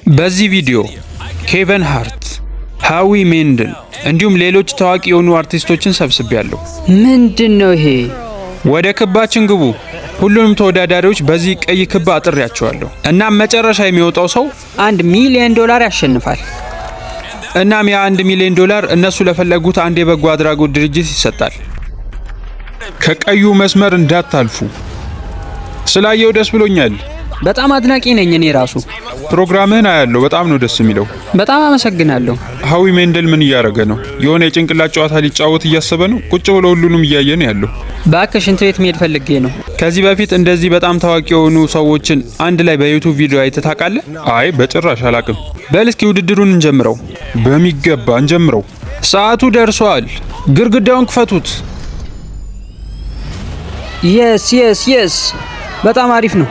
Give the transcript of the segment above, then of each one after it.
በዚህ ቪዲዮ ኬቨን ሃርት፣ ሃዊ ሜንደል እንዲሁም ሌሎች ታዋቂ የሆኑ አርቲስቶችን ሰብስቤያለሁ። ምንድነው ይሄ? ወደ ክባችን ግቡ። ሁሉንም ተወዳዳሪዎች በዚህ ቀይ ክብ አጥሬያቸዋለሁ። እናም መጨረሻ የሚወጣው ሰው $1 ሚሊዮን ያሸንፋል። እናም ያ $1 ሚሊዮን እነሱ ለፈለጉት አንድ የበጎ አድራጎት ድርጅት ይሰጣል። ከቀዩ መስመር እንዳታልፉ። ስላየው ደስ ብሎኛል። በጣም አድናቂ ነኝ እኔ ራሱ። ፕሮግራምህን አያለሁ፣ በጣም ነው ደስ የሚለው። በጣም አመሰግናለሁ። ሃዊ ሜንደል ምን እያደረገ ነው? የሆነ የጭንቅላት ጨዋታ ሊጫወት እያሰበ ነው። ቁጭ ብሎ ሁሉንም እያየ ነው ያለው። እባክህ ሽንት ቤት መሄድ ፈልጌ ነው። ከዚህ በፊት እንደዚህ በጣም ታዋቂ የሆኑ ሰዎችን አንድ ላይ በዩቲዩብ ቪዲዮ አይተህ ታውቃለህ? አይ በጭራሽ አላውቅም። በል እስኪ ውድድሩን እንጀምረው። በሚገባ እንጀምረው። ሰዓቱ ደርሷል። ግርግዳውን ክፈቱት። የስ በጣም አሪፍ ነው።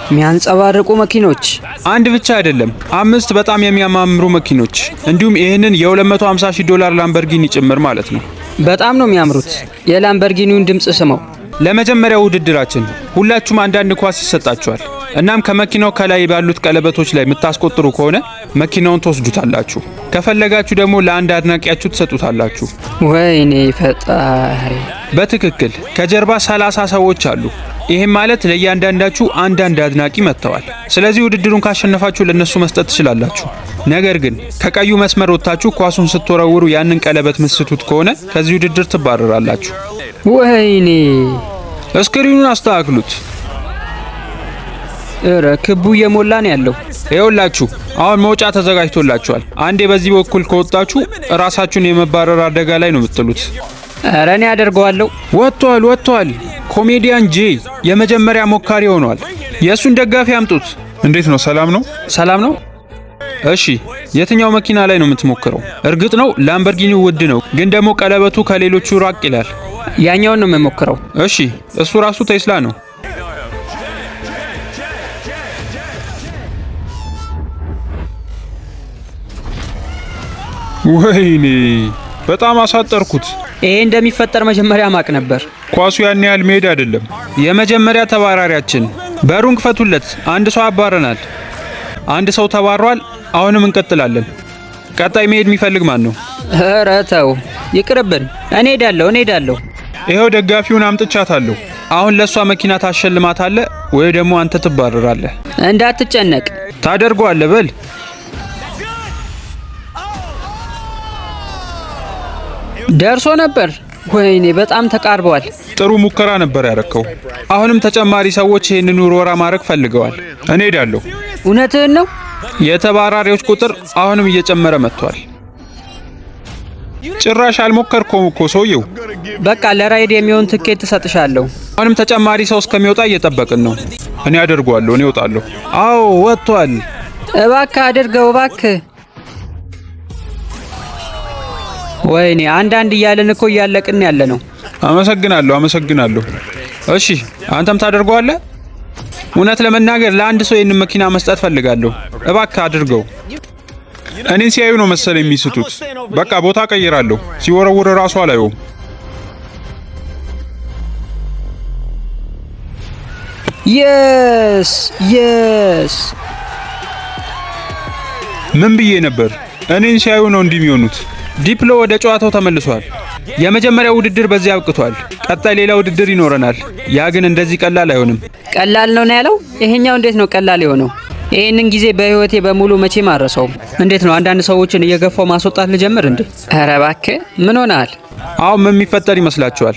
የሚያንጸባርቁ መኪኖች አንድ ብቻ አይደለም፣ 5 በጣም የሚያማምሩ መኪኖች እንዲሁም ይህንን $250,000 ላምበርጊኒ ጭምር ማለት ነው። በጣም ነው የሚያምሩት። የላምበርጊኒውን ድምጽ ስመው። ለመጀመሪያው ውድድራችን ሁላችሁም አንዳንድ ኳስ ይሰጣችኋል። እናም ከመኪናው ከላይ ባሉት ቀለበቶች ላይ የምታስቆጥሩ ከሆነ መኪናውን ትወስዱታላችሁ። ከፈለጋችሁ ደግሞ ለአንድ አድናቂያችሁ ትሰጡታላችሁ። ወይኔ ፈጣሪ! በትክክል ከጀርባ 30 ሰዎች አሉ። ይሄም ማለት ለእያንዳንዳችሁ አንዳንድ አድናቂ መጥተዋል። ስለዚህ ውድድሩን ካሸነፋችሁ ለነሱ መስጠት ትችላላችሁ። ነገር ግን ከቀዩ መስመር ወጥታችሁ ኳሱን ስትወረውሩ ያንን ቀለበት መስቱት ከሆነ ከዚህ ውድድር ትባረራላችሁ። ወይኔ! እስክሪኑን አስተካክሉት። ክቡ እየሞላ ነው ያለው። ይኸውላችሁ አሁን መውጫ ተዘጋጅቶላችኋል። አንዴ በዚህ በኩል ከወጣችሁ ራሳችሁን የመባረር አደጋ ላይ ነው የምትጥሉት። ኧረ እኔ አደርገዋለሁ። ወጥቷል። ኮሜዲያን ጄ የመጀመሪያ ሞካሪ ሆኗል። የእሱን ደጋፊ አምጡት። እንዴት ነው? ሰላም ነው? እሺ፣ የትኛው መኪና ላይ ነው የምትሞክረው? እርግጥ ነው ላምበርጊኒው ውድ ነው፣ ግን ደግሞ ቀለበቱ ከሌሎቹ ራቅ ይላል። ያኛውን ነው የምሞክረው። እሺ፣ እሱ ራሱ ቴስላ ነው። ወይኔ በጣም አሳጠርኩት። ይሄ እንደሚፈጠር መጀመሪያ ማቅ ነበር። ኳሱ ያን ያህል መሄድ አይደለም። የመጀመሪያ ተባራሪያችን በሩን ክፈቱለት። አንድ ሰው አባረናል። አንድ ሰው ተባሯል። አሁንም እንቀጥላለን። ቀጣይ መሄድ የሚፈልግ ማን ነው? ኧረ ተው ይቅርብን። እኔ ሄዳለሁ። ይኸው ደጋፊውን አምጥቻታለሁ። አሁን ለሷ መኪና ታሸልማታለህ ወይ ደግሞ አንተ ትባረራለህ። እንዳትጨነቅ ታደርገዋለህ። በል ደርሶ ነበር። ወይኔ በጣም ተቃርበዋል። ጥሩ ሙከራ ነበር ያረከው። አሁንም ተጨማሪ ሰዎች ይህንን ውርወራ ማድረግ ፈልገዋል። እኔ ሄዳለሁ። እውነትህን ነው። የተባራሪዎች ቁጥር አሁንም እየጨመረ መጥቷል። ጭራሽ አልሞከርኩም እኮ ሰውየው። በቃ ለራይድ የሚሆን ትኬት ተሰጥሻለሁ። አሁንም ተጨማሪ ሰው እስከሚወጣ እየጠበቅን ነው። እኔ አደርገዋለሁ። እኔ እወጣለሁ። አዎ ወጥቷል። እባክህ አድርገው እባክህ። ወይኔ አንዳንድ እያለን እኮ እያለቅን ያለ ነው። አመሰግናለሁ። እሺ አንተም ታደርገዋለህ? እውነት ለመናገር ለአንድ ሰው ይህንን መኪና መስጠት ፈልጋለሁ። እባክህ አድርገው። እኔን ሲያዩ ነው መሰለኝ የሚስቱት። በቃ ቦታ ቀይራለሁ። ሲወረውር ራሱ አላየውም። የስ ምን ብዬ ነበር? እኔን ሲያዩ ነው እንዲህ የሚሆኑት። ዲፕሎ ወደ ጨዋታው ተመልሷል። የመጀመሪያው ውድድር በዚህ አብቅቷል። ቀጣይ ሌላ ውድድር ይኖረናል። ያ ግን እንደዚህ ቀላል አይሆንም። ቀላል ነው ያለው? ይሄኛው እንዴት ነው ቀላል የሆነው? ይሄንን ጊዜ በህይወቴ በሙሉ መቼ ማረሰው። እንዴት ነው አንዳንድ ሰዎችን እየገፋው ማስወጣት ልጀምር እንዴ? ኧረ እባክህ ምን ሆነሃል? አሁን ምን የሚፈጠር ይመስላችኋል?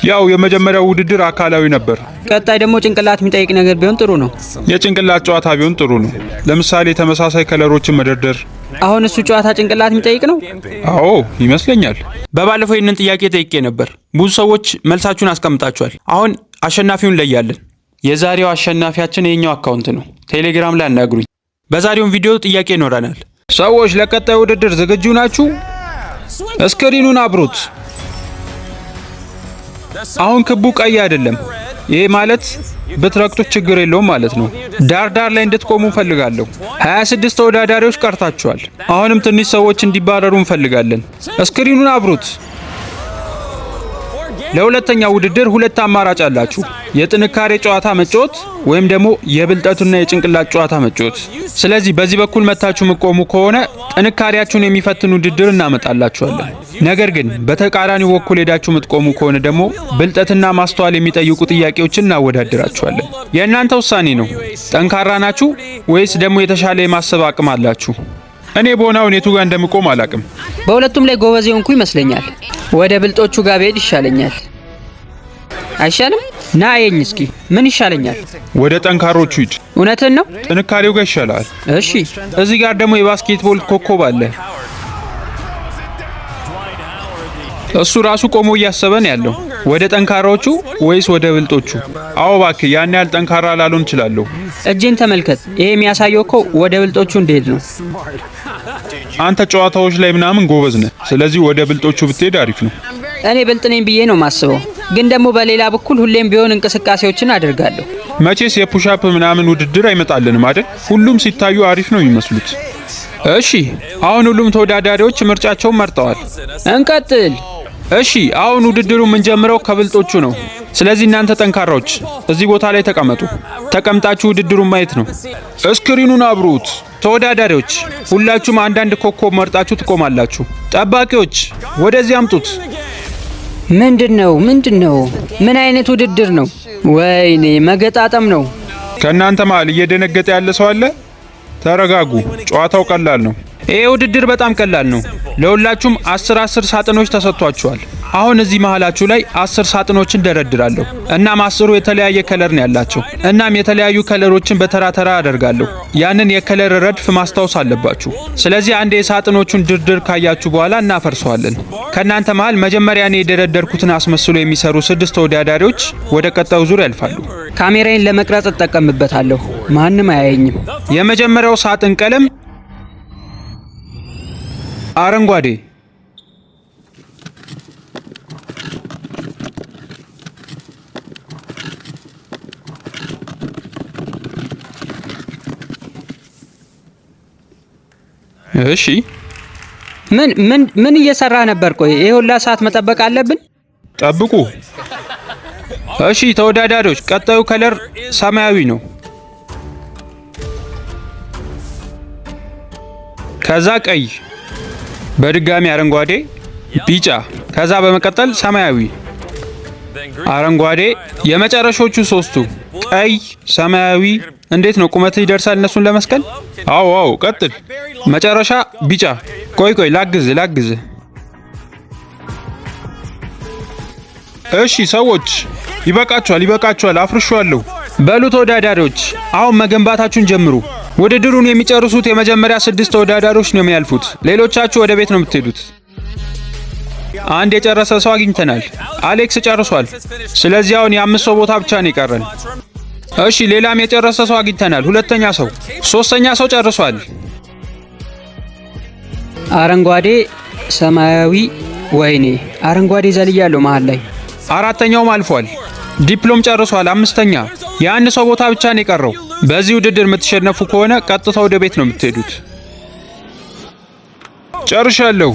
ያው የመጀመሪያው ውድድር አካላዊ ነበር። ቀጣይ ደግሞ ጭንቅላት የሚጠይቅ ነገር ቢሆን ጥሩ ነው። የጭንቅላት ጨዋታ ቢሆን ጥሩ ነው። ለምሳሌ ተመሳሳይ ከለሮችን መደርደር። አሁን እሱ ጨዋታ ጭንቅላት የሚጠይቅ ነው? አዎ ይመስለኛል። በባለፈው ይህንን ጥያቄ ጠይቄ ነበር። ብዙ ሰዎች መልሳችሁን አስቀምጣችኋል። አሁን አሸናፊውን ለያለን። የዛሬው አሸናፊያችን የኛው አካውንት ነው። ቴሌግራም ላይ አናግሩኝ። በዛሬው ቪዲዮ ጥያቄ ይኖረናል። ሰዎች ለቀጣዩ ውድድር ዝግጁ ናችሁ? እስክሪኑን አብሩት። አሁን ክቡ ቀይ አይደለም። ይሄ ማለት ብትረግጡት ችግር የለውም ማለት ነው። ዳር ላይ እንድትቆሙ ፈልጋለሁ። 26 ተወዳዳሪዎች ቀርታችኋል። አሁንም ትንሽ ሰዎች እንዲባረሩ እንፈልጋለን። እስክሪኑን አብሩት። ለሁለተኛው ውድድር ሁለት አማራጭ አላችሁ። የጥንካሬ ጨዋታ መጫወት ወይም ደግሞ የብልጠቱና የጭንቅላት ጨዋታ መጫወት። ስለዚህ በዚህ በኩል መታችሁ የምትቆሙ ከሆነ ጥንካሬያችሁን የሚፈትን ውድድር እናመጣላችኋለን። ነገር ግን በተቃራኒው በኩል ሄዳችሁ የምትቆሙ ከሆነ ደግሞ ብልጠትና ማስተዋል የሚጠይቁ ጥያቄዎችን እናወዳድራችኋለን። የእናንተ ውሳኔ ነው። ጠንካራ ናችሁ ወይስ ደግሞ የተሻለ የማሰብ አቅም አላችሁ? እኔ በሆነው የቱ ጋር እንደምቆም አላቅም። በሁለቱም ላይ ጎበዝ የሆንኩ ይመስለኛል። ወደ ብልጦቹ ጋር ብሄድ ይሻለኛል። አይሻልም? ና አየኝ እስኪ ምን ይሻለኛል? ወደ ጠንካሮቹ ሂድ። እውነትን ነው? ጥንካሬው ጋር ይሻላል። እሺ። እዚህ ጋር ደግሞ የባስኬትቦል ኮከብ አለ። እሱ ራሱ ቆሞ እያሰበ ነው ያለው። ወደ ጠንካራዎቹ ወይስ ወደ ብልጦቹ? አዎ እባክህ፣ ያን ያህል ጠንካራ ላልሆን እችላለሁ። እጄን ተመልከት። ይሄ የሚያሳየው እኮ ወደ ብልጦቹ እንድሄድ ነው። አንተ ጨዋታዎች ላይ ምናምን ጎበዝ ነህ። ስለዚህ ወደ ብልጦቹ ብትሄድ አሪፍ ነው። እኔ ብልጥ ነኝ ብዬ ነው ማስበው፣ ግን ደግሞ በሌላ በኩል ሁሌም ቢሆን እንቅስቃሴዎችን አደርጋለሁ። መቼስ የፑሻፕ ምናምን ውድድር አይመጣልንም አይደል? ሁሉም ሲታዩ አሪፍ ነው የሚመስሉት። እሺ፣ አሁን ሁሉም ተወዳዳሪዎች ምርጫቸውን መርጠዋል። እንቀጥል። እሺ፣ አሁን ውድድሩ የምንጀምረው ከብልጦቹ ነው። ስለዚህ እናንተ ጠንካራዎች እዚህ ቦታ ላይ ተቀመጡ። ተቀምጣችሁ ውድድሩን ማየት ነው። እስክሪኑን አብሩት። ተወዳዳሪዎች ሁላችሁም አንዳንድ ኮከብ መርጣችሁ ትቆማላችሁ። ጠባቂዎች ወደዚህ አምጡት። ምንድነው? ምን አይነት ውድድር ነው? ወይኔ መገጣጠም ነው። ከእናንተ መሀል እየደነገጠ ያለ ሰው አለ? ተረጋጉ። ጨዋታው ቀላል ነው። ይሄ ውድድር በጣም ቀላል ነው። ለሁላችሁም 10 ሳጥኖች ተሰጥቷችኋል። አሁን እዚህ መሃላችሁ ላይ 10 ሳጥኖችን ደረድራለሁ። እናም 10ሩ የተለያየ ከለር ነው ያላቸው። እናም የተለያዩ ከለሮችን በተራ ተራ አደርጋለሁ። ያንን የከለር ረድፍ ማስታወስ አለባችሁ። ስለዚህ አንድ የሳጥኖቹን ድርድር ካያችሁ በኋላ እናፈርሰዋለን። ከእናንተ መሃል መጀመሪያ እኔ የደረደርኩትን አስመስሎ የሚሰሩ 6 ተወዳዳሪዎች ወደ ቀጣዩ ዙር ያልፋሉ። ካሜራዬን ለመቅረጽ እጠቀምበታለሁ። ማንም አያየኝም። የመጀመሪያው ሳጥን ቀለም አረንጓዴ። እሺ፣ ምን እየሰራ ነበር? ቆይ ይሄ ሁላ ሰዓት መጠበቅ አለብን? ጠብቁ። እሺ ተወዳዳሪዎች፣ ቀጣዩ ከለር ሰማያዊ ነው። ከዛ ቀይ፣ በድጋሚ አረንጓዴ፣ ቢጫ፣ ከዛ በመቀጠል ሰማያዊ፣ አረንጓዴ። የመጨረሻዎቹ ሶስቱ ቀይ፣ ሰማያዊ። እንዴት ነው ቁመትህ ይደርሳል እነሱን ለመስቀል? አዎ፣ ቀጥል። መጨረሻ ቢጫ። ቆይ ላግዝ። እሺ ሰዎች ይበቃችኋል፣ አፍርሻለሁ። በሉ ተወዳዳሪዎች አሁን መገንባታችሁን ጀምሩ። ውድድሩን የሚጨርሱት የመጀመሪያ 6 ተወዳዳሪዎች ነው የሚያልፉት። ሌሎቻችሁ ወደ ቤት ነው የምትሄዱት። አንድ የጨረሰ ሰው አግኝተናል። አሌክስ ጨርሷል። ስለዚህ አሁን የ5 ሰው ቦታ ብቻ ነው የቀረን። እሺ ሌላም የጨረሰ ሰው አግኝተናል። 2ኛ ሰው፣ 3ኛ ሰው ጨርሷል። አረንጓዴ፣ ሰማያዊ። ወይኔ አረንጓዴ ዘልያለሁ መሃል ላይ። 4ኛውም አልፏል። ዲፕሎም ጨርሷል። 5ኛ። የአንድ ሰው ቦታ ብቻ ነው የቀረው። በዚህ ውድድር የምትሸነፉ ከሆነ ቀጥታ ወደ ቤት ነው የምትሄዱት። ጨርሻለሁ።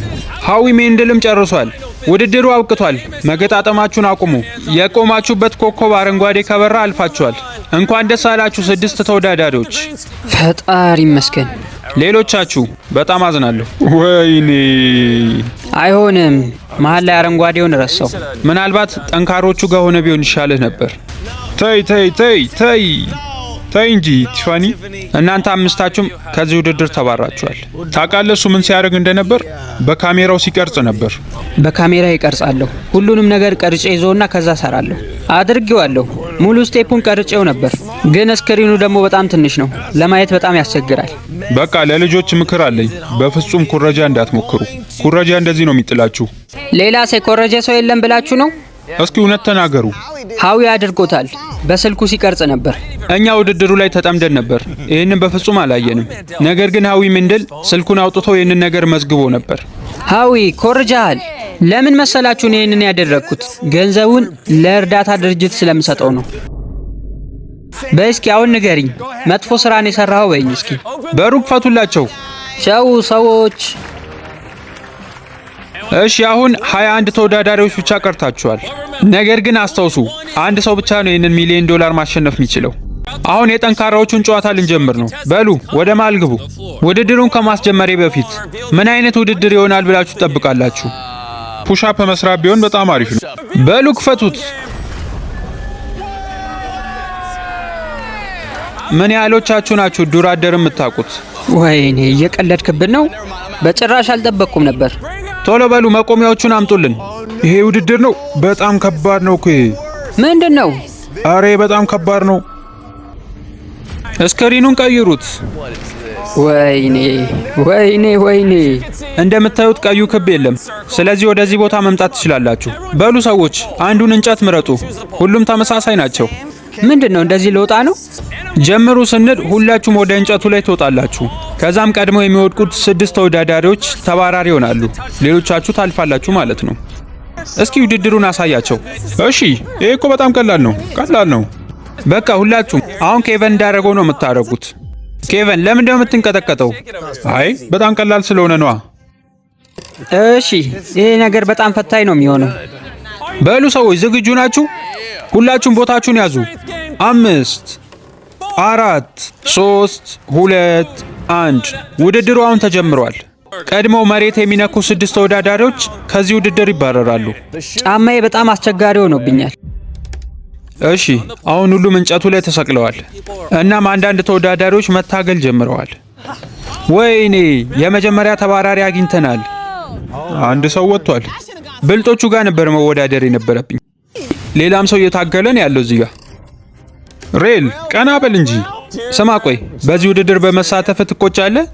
ሃዊ ሜንድልም ጨርሷል። ውድድሩ አብቅቷል። መገጣጠማችሁን አቁሙ። የቆማችሁበት ኮከብ አረንጓዴ ከበራ አልፋችኋል። እንኳን ደስ አላችሁ 6 ተወዳዳሪዎች። ፈጣሪ ይመስገን። ሌሎቻችሁ በጣም አዝናለሁ። ወይኔ አይሆንም። መሃል ላይ አረንጓዴውን ረሳው። ምናልባት ጠንካሮቹ ጋር ሆነ ቢሆን ይሻልህ ነበር። ተይ እንጂ ቲፋኒ። እናንተ 5ታችሁም ከዚህ ውድድር ተባራችኋል። ታውቃለህ እሱ ምን ሲያደርግ እንደነበር? በካሜራው ሲቀርጽ ነበር። በካሜራ ይቀርጻለሁ። ሁሉንም ነገር ቀርጬ ይዞና ከዛ ሰራለሁ። አድርጌዋለሁ። ሙሉ ስቴፑን ቀርጬው ነበር፣ ግን ስክሪኑ ደግሞ በጣም ትንሽ ነው። ለማየት በጣም ያስቸግራል። በቃ ለልጆች ምክር አለኝ። በፍጹም ኩረጃ እንዳትሞክሩ። ኩረጃ እንደዚህ ነው የሚጥላችሁ። ሌላ የኮረጀ ሰው የለም ብላችሁ ነው? እስኪ እውነት ተናገሩ። ሃዊ አድርጎታል። በስልኩ ሲቀርጽ ነበር። እኛ ውድድሩ ላይ ተጠምደን ነበር። ይህንን በፍጹም አላየንም። ነገር ግን ሃዊ ሜንድል ስልኩን አውጥቶ ይህንን ነገር መዝግቦ ነበር። ሃዊ ኮርጃል። ለምን መሰላችሁን ይህንን ያደረግኩት? ገንዘቡን ለእርዳታ ድርጅት ስለምሰጠው ነው። በእስኪ አሁን ንገሪኝ፣ መጥፎ ስራን የሰራኸው በይኝ እስኪ። በሩቅ ፈቱላቸው። ቻው ሰዎች። እሺ አሁን 21 ተወዳዳሪዎች ብቻ ቀርታችኋል። ነገር ግን አስታውሱ፣ አንድ ሰው ብቻ ነው ይህንን $1 ሚሊዮን ማሸነፍ የሚችለው። አሁን የጠንካራዎቹን ጨዋታ ልንጀምር ነው። በሉ ወደ መሃል ግቡ። ውድድሩን ከማስጀመሬ በፊት ምን አይነት ውድድር ይሆናል ብላችሁ ትጠብቃላችሁ? ፑሻፕ መስራት ቢሆን በጣም አሪፍ ነው። በሉ ክፈቱት። ምን ያህሎቻችሁ ናችሁ ዱር አደር የምታውቁት? ወይኔ እየቀለድክብን ነው። በጭራሽ አልጠበቅኩም ነበር። ቶሎ በሉ መቆሚያዎቹን አምጡልን። ይሄ ውድድር ነው። በጣም ከባድ ነው እኮ ይሄ። ምንድን ነው? አሬ በጣም ከባድ ነው። እስክሪኑን ቀይሩት። ወይኔ ወይኔ ወይኔ! እንደምታዩት ቀዩ ክብ የለም። ስለዚህ ወደዚህ ቦታ መምጣት ትችላላችሁ። በሉ ሰዎች አንዱን እንጨት ምረጡ። ሁሉም ተመሳሳይ ናቸው። ምንድን ነው? እንደዚህ ልወጣ ነው? ጀምሩ ስንል ሁላችሁም ወደ እንጨቱ ላይ ትወጣላችሁ። ከዛም ቀድመው የሚወድቁት 6 ተወዳዳሪዎች ተባራሪ ይሆናሉ። ሌሎቻችሁ ታልፋላችሁ ማለት ነው። እስኪ ውድድሩን አሳያቸው። እሺ፣ ይሄ እኮ በጣም ቀላል ነው። ቀላል ነው። በቃ ሁላችሁም አሁን ኬቨን እንዳደረገው ነው የምታደርጉት። ኬቨን ለምን ነው የምትንቀጠቀጠው? አይ በጣም ቀላል ስለሆነ ነዋ። እሺ፣ ይሄ ነገር በጣም ፈታኝ ነው የሚሆነው። በሉ ሰዎች ዝግጁ ናችሁ? ሁላችሁም ቦታችሁን ያዙ። 5 4 3 2 1 ውድድሩ አሁን ተጀምሯል። ቀድመው መሬት የሚነኩ 6 ተወዳዳሪዎች ከዚህ ውድድር ይባረራሉ። ጫማዬ በጣም አስቸጋሪ ሆኖብኛል። እሺ አሁን ሁሉም እንጨቱ ላይ ተሰቅለዋል። እናም አንዳንድ ተወዳዳሪዎች መታገል ጀምረዋል። ወይኔ የመጀመሪያ ተባራሪ አግኝተናል። አንድ ሰው ወጥቷል። ብልጦቹ ጋር ነበር መወዳደር የነበረብኝ። ሌላም ሰው እየታገለ ነው ያለው እዚህ ጋር። ሬል ቀና በል እንጂ። ስማ ቆይ፣ በዚህ ውድድር በመሳተፍ ትቆጫለህ?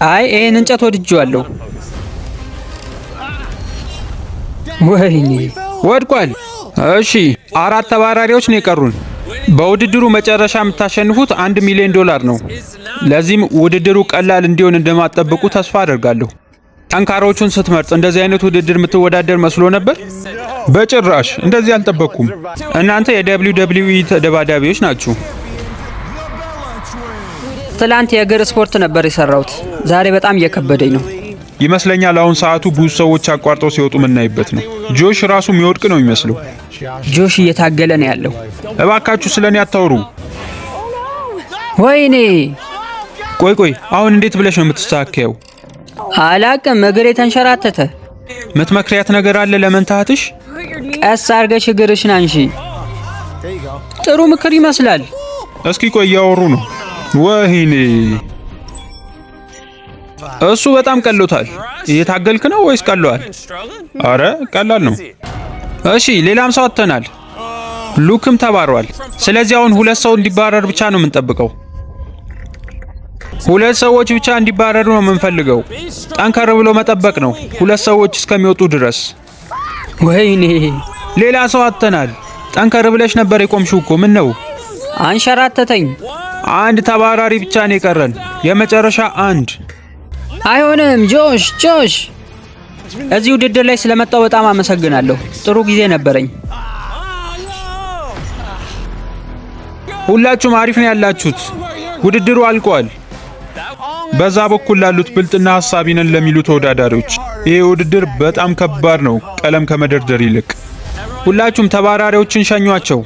አይ ይሄን እንጨት ወድጄዋለሁ። ወይኔ ወድቋል። እሺ 4 ተባራሪዎች ነው የቀሩን። በውድድሩ መጨረሻ የምታሸንፉት $1 ሚሊዮን ነው። ለዚህም ውድድሩ ቀላል እንዲሆን እንደማትጠብቁ ተስፋ አደርጋለሁ። ጠንካሮቹን ስትመርጥ እንደዚህ አይነት ውድድር የምትወዳደር መስሎ ነበር? በጭራሽ እንደዚህ አልጠበቅኩም። እናንተ የWWE ተደባዳቢዎች ናችሁ። ትላንት የእግር ስፖርት ነበር የሰራሁት። ዛሬ በጣም እየከበደኝ ነው ይመስለኛል። አሁን ሰዓቱ ብዙ ሰዎች አቋርጠው ሲወጡ የምናይበት ነው። ጆሽ ራሱ የሚወድቅ ነው የሚመስለው። ጆሽ እየታገለ ነው ያለው። እባካችሁ ስለኔ አታውሩ። ወይኔ! ቆይ አሁን እንዴት ብለሽ ነው የምትስተካከየው? አላቅም፣ እግሬ ተንሸራተተ። ምትመክሪያት ነገር አለ ለመንታትሽ? ቀስ አርገሽ እግርሽን አንሺ። ጥሩ ምክር ይመስላል። እስኪ ቆይ እያወሩ ነው። ወይኔ! እሱ በጣም ቀሎታል። እየታገልክ ነው ወይስ ቀሏል? አረ ቀላል ነው። እሺ ሌላም ሰው አጥተናል። ሉክም ተባሯል። ስለዚህ አሁን 2 ሰው እንዲባረር ብቻ ነው የምንጠብቀው። 2 ሰዎች ብቻ እንዲባረሩ ነው የምንፈልገው። ጠንከር ብሎ መጠበቅ ነው 2 ሰዎች እስከሚወጡ ድረስ። ወይኔ! ሌላ ሰው አጥተናል። ጠንከር ብለሽ ነበር የቆምሽው እኮ። ምን ነው? አንሸራተተኝ። አንድ ተባራሪ ብቻ ነው የቀረን። የመጨረሻ አንድ። አይሆንም። ጆሽ እዚህ ውድድር ላይ ስለመጣው በጣም አመሰግናለሁ። ጥሩ ጊዜ ነበረኝ። ሁላችሁም አሪፍ ነው ያላችሁት። ውድድሩ አልቋል። በዛ በኩል ላሉት ብልጥና ሐሳቢ ነን ለሚሉ ተወዳዳሪዎች ይሄ ውድድር በጣም ከባድ ነው፣ ቀለም ከመደርደር ይልቅ። ሁላችሁም ተባራሪዎችን ሸኟቸው።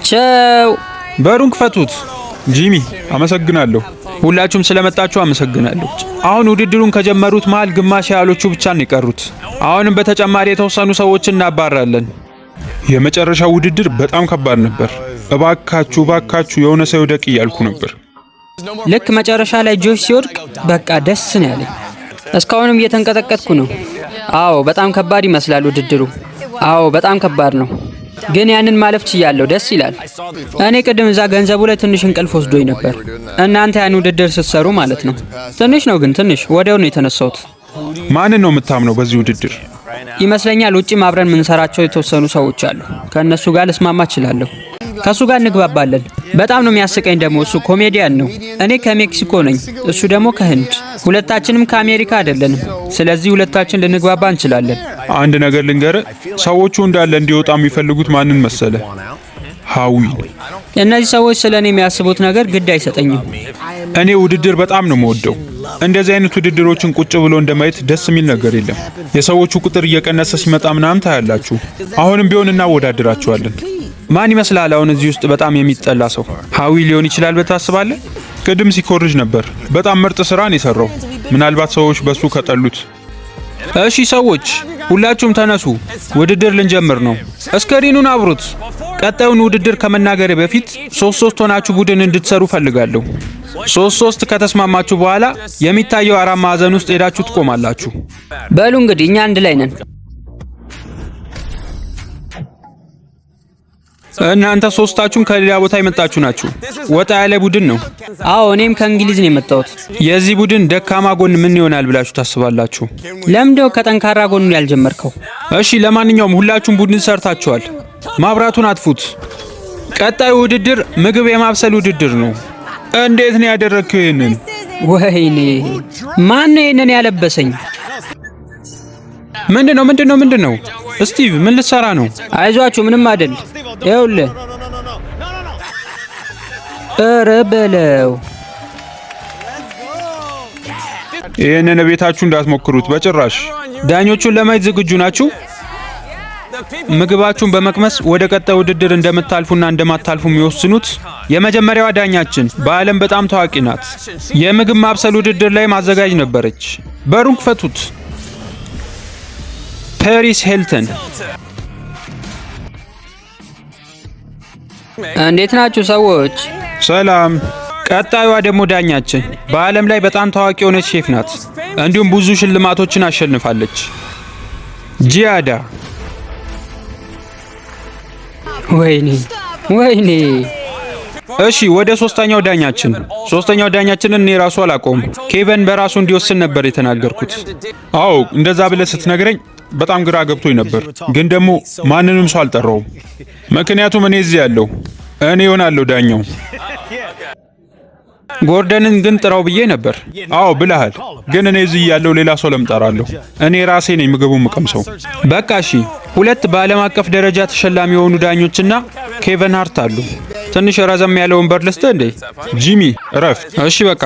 ቻው። በሩን ክፈቱት። ጂሚ አመሰግናለሁ። ሁላችሁም ስለመጣችሁ አመሰግናለሁ። አሁን ውድድሩን ከጀመሩት መሃል ግማሽ ያህሎቹ ብቻ ነው የቀሩት። አሁንም በተጨማሪ የተወሰኑ ሰዎችን እናባራለን። የመጨረሻው ውድድር በጣም ከባድ ነበር። እባካችሁ የሆነ ሰው ይውደቅ እያልኩ ነበር። ልክ መጨረሻ ላይ ጆሽ ሲወድቅ በቃ ደስ ነው ያለኝ። እስካሁንም እየተንቀጠቀጥኩ ነው። አዎ በጣም ከባድ ይመስላል ውድድሩ። አዎ በጣም ከባድ ነው፣ ግን ያንን ማለፍ ችያለሁ። ደስ ይላል። እኔ ቅድም እዛ ገንዘቡ ላይ ትንሽ እንቅልፍ ወስዶኝ ነበር። እናንተ ያን ውድድር ስትሰሩ ማለት ነው። ትንሽ ነው ግን ትንሽ ወዲያው ነው የተነሳሁት። ማንን ነው የምታምነው በዚህ ውድድር? ይመስለኛል ውጪ አብረን የምንሰራቸው የተወሰኑ ሰዎች አሉ። ከእነሱ ጋር ልስማማ እችላለሁ። ከእሱ ጋር እንግባባለን። በጣም ነው የሚያስቀኝ ደግሞ። እሱ ኮሜዲያን ነው። እኔ ከሜክሲኮ ነኝ፣ እሱ ደግሞ ከህንድ። ሁለታችንም ከአሜሪካ አይደለንም። ስለዚህ ሁለታችን ልንግባባ እንችላለን። አንድ ነገር ልንገርህ፣ ሰዎቹ እንዳለ እንዲወጣ የሚፈልጉት ማንን መሰለ? ሃዊ። እነዚህ ሰዎች ስለ እኔ የሚያስቡት ነገር ግድ አይሰጠኝም። እኔ ውድድር በጣም ነው የምወደው። እንደዚህ አይነት ውድድሮችን ቁጭ ብሎ እንደማየት ደስ የሚል ነገር የለም። የሰዎቹ ቁጥር እየቀነሰ ሲመጣ ምናምን ታያላችሁ። አሁንም ቢሆን እናወዳድራቸዋለን። ማን ይመስላል አሁን እዚህ ውስጥ በጣም የሚጠላ ሰው? ሀዊ ሊሆን ይችላል በታስባለህ? ቅድም ሲኮርጅ ነበር። በጣም ምርጥ ስራን የሰራው። ምናልባት ሰዎች በሱ ከጠሉት። እሺ ሰዎች ሁላችሁም ተነሱ፣ ውድድር ልንጀምር ነው። እስክሪኑን አብሩት። ቀጣዩን ውድድር ከመናገሬ በፊት 3-3 ሆናችሁ ቡድን እንድትሰሩ ፈልጋለሁ። 3-3 ከተስማማችሁ በኋላ የሚታየው አራት ማዕዘን ውስጥ ሄዳችሁ ትቆማላችሁ። በሉ እንግዲህ እኛ አንድ ላይ ነን። እናንተ ሶስታችሁም ከሌላ ቦታ የመጣችሁ ናችሁ። ወጣ ያለ ቡድን ነው። አዎ እኔም ከእንግሊዝ ነው የመጣሁት። የዚህ ቡድን ደካማ ጎን ምን ይሆናል ብላችሁ ታስባላችሁ? ለምንድነው ከጠንካራ ጎኑ ያልጀመርከው? እሺ ለማንኛውም ሁላችሁም ቡድን ሰርታችኋል። ማብራቱን አጥፉት። ቀጣዩ ውድድር ምግብ የማብሰል ውድድር ነው። እንዴት ነው ያደረግከው ይሄንን? ወይኔ ማን ነው ይሄንን ያለበሰኝ? ምንድነው? ስቲቭ ምን ልትሰራ ነው? አይዟችሁ ምንም አይደል። ይኸውልህ ኧረ በለው። ይሄንን ቤታችሁ እንዳትሞክሩት በጭራሽ። ዳኞቹን ለማየት ዝግጁ ናችሁ? ምግባችሁን በመቅመስ ወደ ቀጣይ ውድድር እንደምታልፉና እንደማታልፉ የሚወስኑት የመጀመሪያዋ ዳኛችን በዓለም በጣም ታዋቂ ናት። የምግብ ማብሰል ውድድር ላይ ማዘጋጅ ነበረች። በሩን ክፈቱት። ፓሪስ ሂልተን። እንዴት ናችሁ ሰዎች? ሰላም። ቀጣዩዋ ደግሞ ዳኛችን በዓለም ላይ በጣም ታዋቂ የሆነች ሼፍ ናት። እንዲሁም ብዙ ሽልማቶችን አሸንፋለች። ጂያዳ። ወይኔ። እሺ ወደ ሶስተኛው ዳኛችንን እኔ ራሱ አላውቀውም። ኬቨን በራሱ እንዲወስን ነበር የተናገርኩት። አዎ እንደዛ ብለህ ስትነግረኝ በጣም ግራ ገብቶኝ ነበር፣ ግን ደግሞ ማንንም ሰው አልጠራውም። ምክንያቱም እኔ እዚህ ያለው እኔ እሆናለሁ ዳኛው። ጎርደንን ግን ጥራው ብዬ ነበር። አዎ ብለሃል፣ ግን እኔ እዚህ ያለው ሌላ ሰው ለምጠራለሁ? እኔ ራሴ ነኝ ምግቡን የምቀምሰው። በቃ እሺ፣ ሁለት በዓለም አቀፍ ደረጃ ተሸላሚ የሆኑ ዳኞችና ኬቨን ሃርት አሉ። ትንሽ ረዘም ያለ ወንበር ልስጥ እንዴ? ጂሚ እረፍ። እሺ በቃ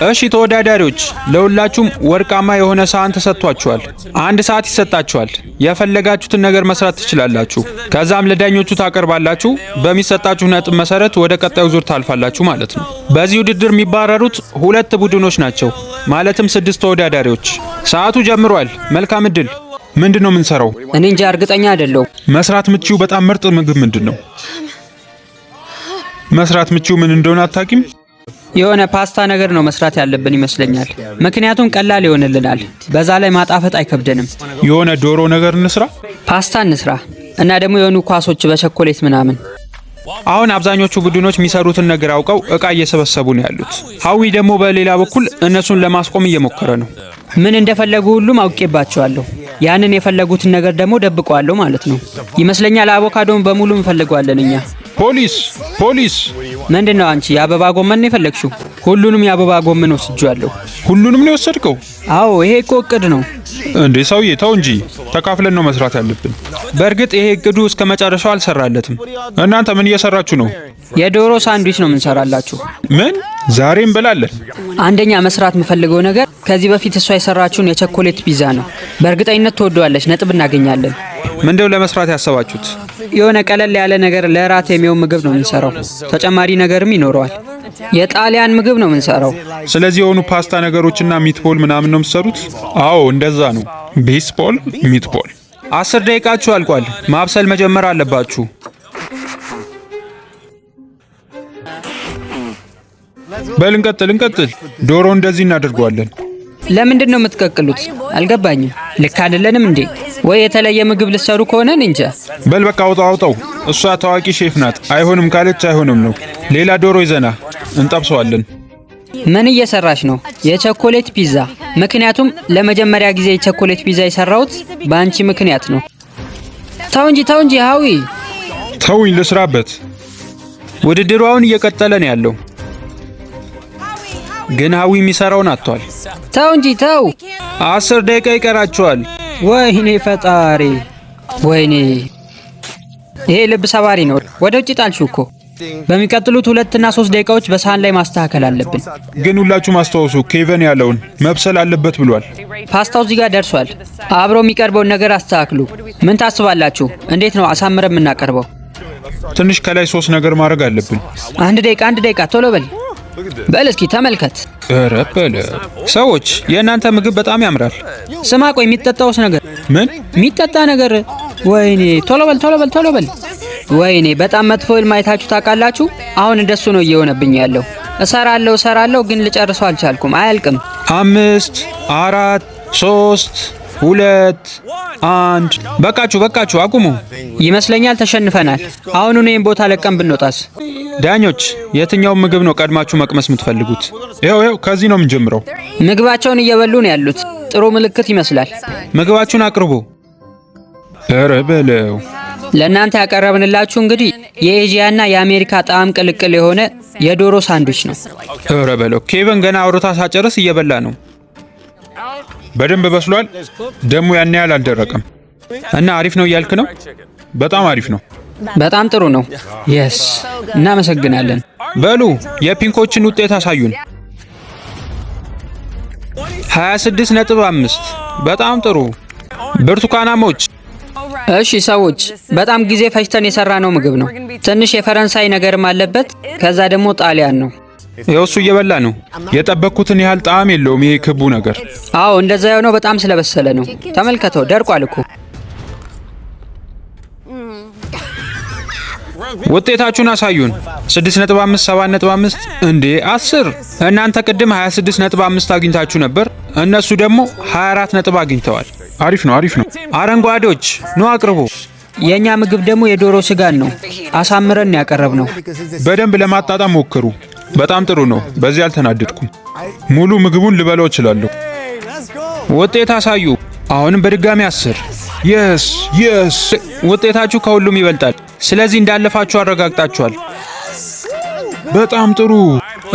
እሺ ተወዳዳሪዎች፣ ለሁላችሁም ወርቃማ የሆነ ሳህን ተሰጥቷችኋል። 1 ሰዓት ይሰጣችኋል። የፈለጋችሁትን ነገር መስራት ትችላላችሁ። ከዛም ለዳኞቹ ታቀርባላችሁ። በሚሰጣችሁ ነጥብ መሰረት ወደ ቀጣዩ ዙር ታልፋላችሁ ማለት ነው። በዚህ ውድድር የሚባረሩት 2 ቡድኖች ናቸው፣ ማለትም 6 ተወዳዳሪዎች። ሰዓቱ ጀምሯል። መልካም እድል። ምንድነው የምንሰራው? እኔ እንጃ እርግጠኛ አይደለሁም። መስራት ምቺው በጣም ምርጥ ምግብ ምንድነው? መስራት ምቺው ምን እንደሆነ አታውቂም? የሆነ ፓስታ ነገር ነው መስራት ያለብን ይመስለኛል። ምክንያቱም ቀላል ይሆንልናል፣ በዛ ላይ ማጣፈጥ አይከብደንም። የሆነ ዶሮ ነገር እንስራ፣ ፓስታ እንስራ እና ደግሞ የሆኑ ኳሶች በቸኮሌት ምናምን። አሁን አብዛኞቹ ቡድኖች የሚሰሩትን ነገር አውቀው እቃ እየሰበሰቡ ነው ያሉት። ሀዊ ደግሞ በሌላ በኩል እነሱን ለማስቆም እየሞከረ ነው። ምን እንደፈለጉ ሁሉም አውቄባቸዋለሁ። ያንን የፈለጉትን ነገር ደግሞ ደብቀዋለሁ ማለት ነው ይመስለኛል። አቮካዶን በሙሉ እንፈልገዋለን እኛ። ፖሊስ! ምንድነው አንቺ የአበባ ጎመን ነው የፈለግሽው? ሁሉንም የአበባ ጎመን ወስጃለሁ። ሁሉንም ነው የወሰድከው? አዎ ይሄ እኮ እቅድ ነው። እንዴ ሰውዬ ተው እንጂ፣ ተካፍለን ነው መስራት ያለብን። በእርግጥ ይሄ እቅዱ እስከ መጨረሻው አልሰራለትም። እናንተ ምን እየሰራችሁ ነው? የዶሮ ሳንድዊች ነው የምንሰራላችሁ። ምን? ዛሬ እንበላለን። አንደኛ መስራት የምፈልገው ነገር ከዚህ በፊት እሷ የሰራችውን የቸኮሌት ፒዛ ነው። በእርግጠኝነት ትወደዋለች፣ ነጥብ እናገኛለን። ምንድነው ለመስራት ያሰባችሁት? የሆነ ቀለል ያለ ነገር ለራት የሚሆን ምግብ ነው የምንሰራው። ተጨማሪ ነገርም ይኖረዋል። የጣሊያን ምግብ ነው የምንሰራው። ስለዚህ የሆኑ ፓስታ ነገሮችና ሚትቦል ምናምን ነው የምትሰሩት? አዎ እንደዛ ነው። ቤስቦል፣ ሚትቦል። 10 ደቂቃችሁ አልቋል። ማብሰል መጀመር አለባችሁ። በል እንቀጥል። ዶሮ እንደዚህ እናደርገዋለን። ለምንድን ነው የምትቀቅሉት? አልገባኝም። ልክ አይደለንም እንዴ? ወይ የተለየ ምግብ ልትሰሩ ከሆነ እንጃ። በል በቃ አውጣው። እሷ ታዋቂ ሼፍ ናት። አይሆንም ካለች አይሆንም ነው። ሌላ ዶሮ ይዘና እንጠብሰዋለን። ምን እየሰራሽ ነው? የቸኮሌት ፒዛ። ምክንያቱም ለመጀመሪያ ጊዜ የቸኮሌት ፒዛ የሰራሁት በአንቺ ምክንያት ነው። ተው እንጂ ሀዊ። ተውኝ ልስራበት። ውድድሩ አሁን እየቀጠለ ነው ያለው፣ ግን ሀዊ የሚሰራውን አጥቷል። ተው እንጂ ተው። 10 ደቂቃ ይቀራቸዋል። ወይኔ ፈጣሪ፣ ወይኔ ይሄ ልብ ሰባሪ ነው። ወደ ውጭ ጣልሽው እኮ። በሚቀጥሉት 2 እና 3 ደቂቃዎች በሳህን ላይ ማስተካከል አለብን። ግን ሁላችሁም አስታውሱ፣ ኬቨን ያለውን መብሰል አለበት ብሏል። ፓስታው እዚህ ጋር ደርሷል። አብሮ የሚቀርበውን ነገር አስተካክሉ። ምን ታስባላችሁ? እንዴት ነው አሳምረን የምናቀርበው? ትንሽ ከላይ ሶስ ነገር ማድረግ አለብን። አንድ ደቂቃ ቶሎ በል እስኪ ተመልከት። ኧረ በለ ሰዎች የእናንተ ምግብ በጣም ያምራል። ስማ ቆይ፣ የሚጠጣውስ ነገር ምን? የሚጠጣ ነገር? ወይኔ ቶሎ በል። ወይኔ በጣም መጥፎ ህልም አይታችሁ ታውቃላችሁ? አሁን እንደሱ ነው እየሆነብኝ ያለው። እሰራለሁ ግን ልጨርሰው አልቻልኩም። አያልቅም። 5 4 3 2 1 በቃችሁ፣ አቁሙ። ይመስለኛል ተሸንፈናል። አሁኑን ይህን ቦታ ለቀን ብንወጣስ? ዳኞች የትኛውን ምግብ ነው ቀድማችሁ መቅመስ የምትፈልጉት? ይኸው ከዚህ ነው የምንጀምረው። ምግባቸውን እየበሉ ነው ያሉት። ጥሩ ምልክት ይመስላል። ምግባችሁን አቅርቡ። ኧረ በለው። ለእናንተ ያቀረብንላችሁ እንግዲህ የኤዥያና የአሜሪካ ጣዕም ቅልቅል የሆነ የዶሮ ሳንድዊች ነው። ኧረ በለው። ኬቨን ገና አውርታ ሳጨርስ እየበላ ነው። በደንብ በስሏል። ደግሞ ያን ያህል አልደረቀም እና አሪፍ ነው እያልክ ነው? በጣም አሪፍ ነው። በጣም ጥሩ ነው። የስ እናመሰግናለን። በሉ የፒንኮችን ውጤት አሳዩን። 26.5 በጣም ጥሩ። ብርቱካናሞች? እሺ ሰዎች፣ በጣም ጊዜ ፈጅተን የሰራነው ምግብ ነው። ትንሽ የፈረንሳይ ነገርም አለበት። ከዛ ደግሞ ጣሊያን ነው። ይኸው እሱ እየበላ ነው። የጠበቅኩትን ያህል ጣዕም የለውም ይሄ ክቡ ነገር። አዎ እንደዛ የሆነው በጣም ስለበሰለ ነው። ተመልከተው፣ ደርቋል እኮ። ውጤታችሁን አሳዩን። 6.5 7.5 እንዴ 10። እናንተ ቅድም 26.5 አግኝታችሁ ነበር፣ እነሱ ደግሞ 24 ነጥብ አግኝተዋል። አሪፍ ነው። አረንጓዴዎች ኑ አቅርቡ። የኛ ምግብ ደግሞ የዶሮ ስጋን ነው አሳምረን ያቀረብነው። በደንብ ለማጣጣም ሞክሩ። በጣም ጥሩ ነው። በዚህ አልተናደድኩም። ሙሉ ምግቡን ልበላው እችላለሁ። ውጤት አሳዩ። አሁንም በድጋሚ 10። የስ ውጤታችሁ ከሁሉም ይበልጣል። ስለዚህ እንዳለፋችሁ አረጋግጣችኋል። በጣም ጥሩ።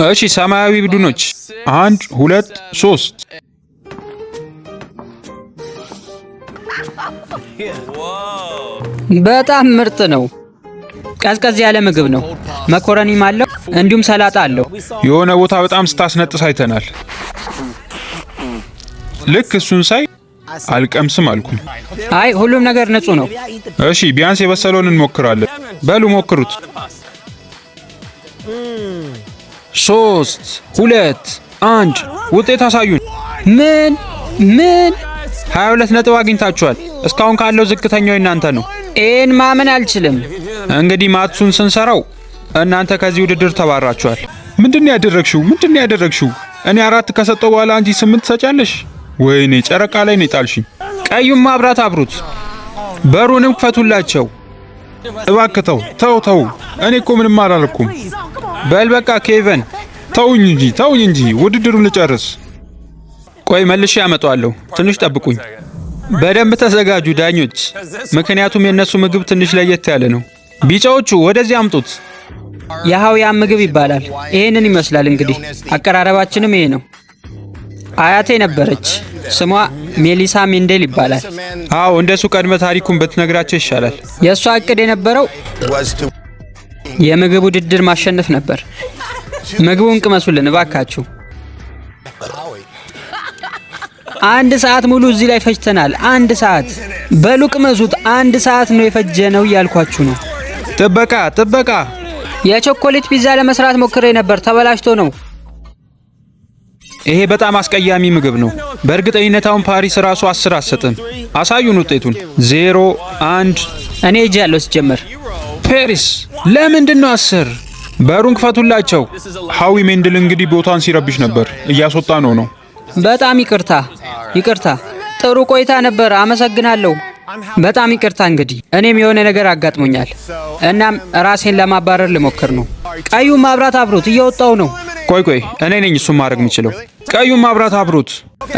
እሺ ሰማያዊ ቡድኖች 1 2 3 በጣም ምርጥ ነው። ቀዝቀዝ ያለ ምግብ ነው። መኮረኒም አለው እንዲሁም ሰላጣ አለው። የሆነ ቦታ በጣም ስታስነጥስ አይተናል። ልክ እሱን ሳይ አልቀምስም አልኩኝ። አይ ሁሉም ነገር ንጹህ ነው። እሺ ቢያንስ የበሰለውን እንሞክራለን። በሉ ሞክሩት። 3 2 1 ውጤት አሳዩን። ምን 22 ነጥብ አግኝታችኋል። እስካሁን ካለው ዝቅተኛው እናንተ ነው። ይህን ማመን አልችልም። እንግዲህ ማትሱን ስንሰራው እናንተ ከዚህ ውድድር ተባራችኋል። ምንድን ያደረግሽው? እኔ 4 ከሰጠው በኋላ አንቺ 8 ትሰጫለሽ? ወይኔ ጨረቃ ላይ ነው ጣልሽኝ። ቀዩን ማብራት አብሩት። በሩንም ክፈቱላቸው። እባክህ ተው። እኔ እኮ ምንም አላልኩም። በል በቃ ኬቨን ተውኝ እንጂ ውድድሩን ልጨርስ። ቆይ መልሼ ያመጣዋለሁ። ትንሽ ጠብቁኝ። በደንብ ተዘጋጁ ዳኞች፣ ምክንያቱም የነሱ ምግብ ትንሽ ለየት ያለ ነው። ቢጫዎቹ ወደዚህ አምጡት። የሃውያን ምግብ ይባላል። ይሄንን ይመስላል እንግዲህ። አቀራረባችንም ይሄ ነው። አያቴ ነበረች። ስሟ ሜሊሳ ሜንዴል ይባላል። አዎ እንደሱ ቀድመ ታሪኩን ብትነግራቸው ይሻላል። የእሷ እቅድ የነበረው የምግብ ውድድር ማሸነፍ ነበር። ምግቡን ቅመሱልን እባካችሁ። 1 ሰዓት ሙሉ እዚህ ላይ ፈጅተናል። 1 ሰዓት። በሉ ቅመሱት። 1 ሰዓት ነው የፈጀነው እያልኳችሁ ነው። ጥበቃ። የቾኮሌት ፒዛ ለመስራት ሞክሬ ነበር፣ ተበላሽቶ ነው። ይሄ በጣም አስቀያሚ ምግብ ነው። በእርግጠኝነት አሁን ፓሪስ ራሱ 10 አትሰጥም። አሳዩን ውጤቱን። 0 1 እኔ እጅ ያለው ሲጀመር። ፓሪስ ለምንድን ነው 10? በሩን ክፈቱላቸው። ሃዊ ሜንድል እንግዲህ ቦታን ሲረብሽ ነበር፣ እያስወጣ ነው። በጣም ይቅርታ። ጥሩ ቆይታ ነበር። አመሰግናለሁ። በጣም ይቅርታ። እንግዲህ እኔም የሆነ ነገር አጋጥሞኛል። እናም ራሴን ለማባረር ልሞክር ነው። ቀዩን ማብራት አብሩት። እየወጣው ነው። ቆይ እኔ ነኝ እሱን ማድረግ የምችለው። ቀዩን ማብራት አብሩት።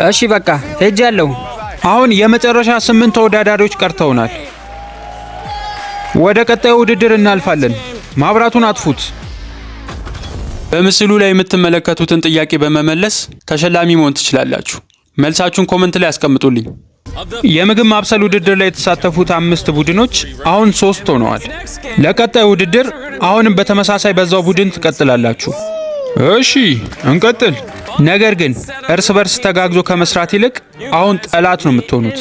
እሺ በቃ ሄጃለሁ። አሁን የመጨረሻ 8 ተወዳዳሪዎች ቀርተውናል። ወደ ቀጣዩ ውድድር እናልፋለን። ማብራቱን አጥፉት። በምስሉ ላይ የምትመለከቱትን ጥያቄ በመመለስ ተሸላሚ መሆን ትችላላችሁ። መልሳችሁን ኮመንት ላይ አስቀምጡልኝ። የምግብ ማብሰል ውድድር ላይ የተሳተፉት 5 ቡድኖች አሁን 3 ሆነዋል። ለቀጣዩ ውድድር አሁንም በተመሳሳይ በዛው ቡድን ትቀጥላላችሁ። እሺ እንቀጥል። ነገር ግን እርስ በርስ ተጋግዞ ከመስራት ይልቅ አሁን ጠላት ነው የምትሆኑት።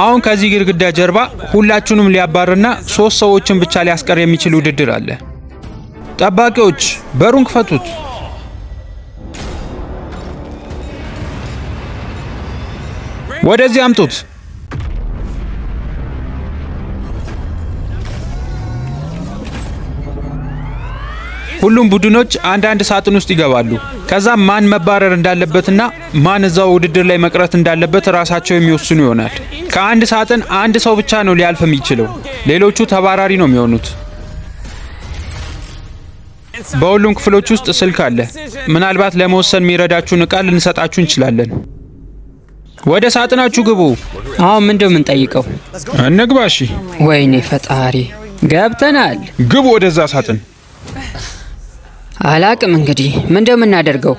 አሁን ከዚህ ግድግዳ ጀርባ ሁላችሁንም ሊያባርና 3 ሰዎችን ብቻ ሊያስቀር የሚችል ውድድር አለ። ጠባቂዎች በሩን ክፈቱት። ወደዚህ አምጡት። ሁሉም ቡድኖች አንዳንድ ሳጥን ውስጥ ይገባሉ። ከዛም ማን መባረር እንዳለበትና ማን እዛው ውድድር ላይ መቅረት እንዳለበት ራሳቸው የሚወስኑ ይሆናል። ከአንድ ሳጥን አንድ ሰው ብቻ ነው ሊያልፍ የሚችለው። ሌሎቹ ተባራሪ ነው የሚሆኑት። በሁሉም ክፍሎች ውስጥ ስልክ አለ። ምናልባት ለመወሰን የሚረዳችሁን ዕቃ ልንሰጣችሁ እንችላለን። ወደ ሳጥናችሁ ግቡ። አሁን ምንድነው የምንጠይቀው? እንግባ። እሺ። ወይኔ ፈጣሪ፣ ገብተናል። ግቡ ወደዛ ሳጥን። አላቅም እንግዲህ ምንድነው የምናደርገው?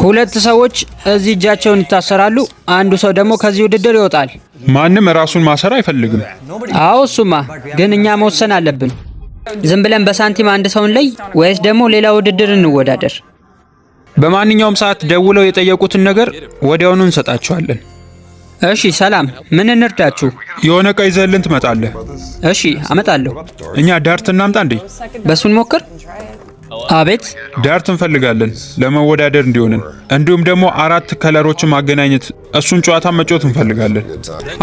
2 ሰዎች እዚህ እጃቸውን ይታሰራሉ። አንዱ ሰው ደግሞ ከዚህ ውድድር ይወጣል። ማንም ራሱን ማሰር አይፈልግም። አዎ እሱማ፣ ግን እኛ መወሰን አለብን። ዝም ብለን በሳንቲም አንድ ሰውን ላይ ወይስ ደግሞ ሌላ ውድድር እንወዳደር? በማንኛውም ሰዓት ደውለው የጠየቁትን ነገር ወዲያውኑ እንሰጣቸዋለን። እሺ ሰላም፣ ምን እንርዳችሁ? የሆነ ዕቃ ይዘህልን ትመጣለህ። እሺ አመጣለሁ። እኛ ዳርት እናምጣ እንዴ? በሱን ሞክር። አቤት። ዳርት እንፈልጋለን ለመወዳደር እንዲሆንን፣ እንዲሁም ደግሞ 4 ከለሮችን ማገናኘት፣ እሱን ጨዋታ መጫወት እንፈልጋለን።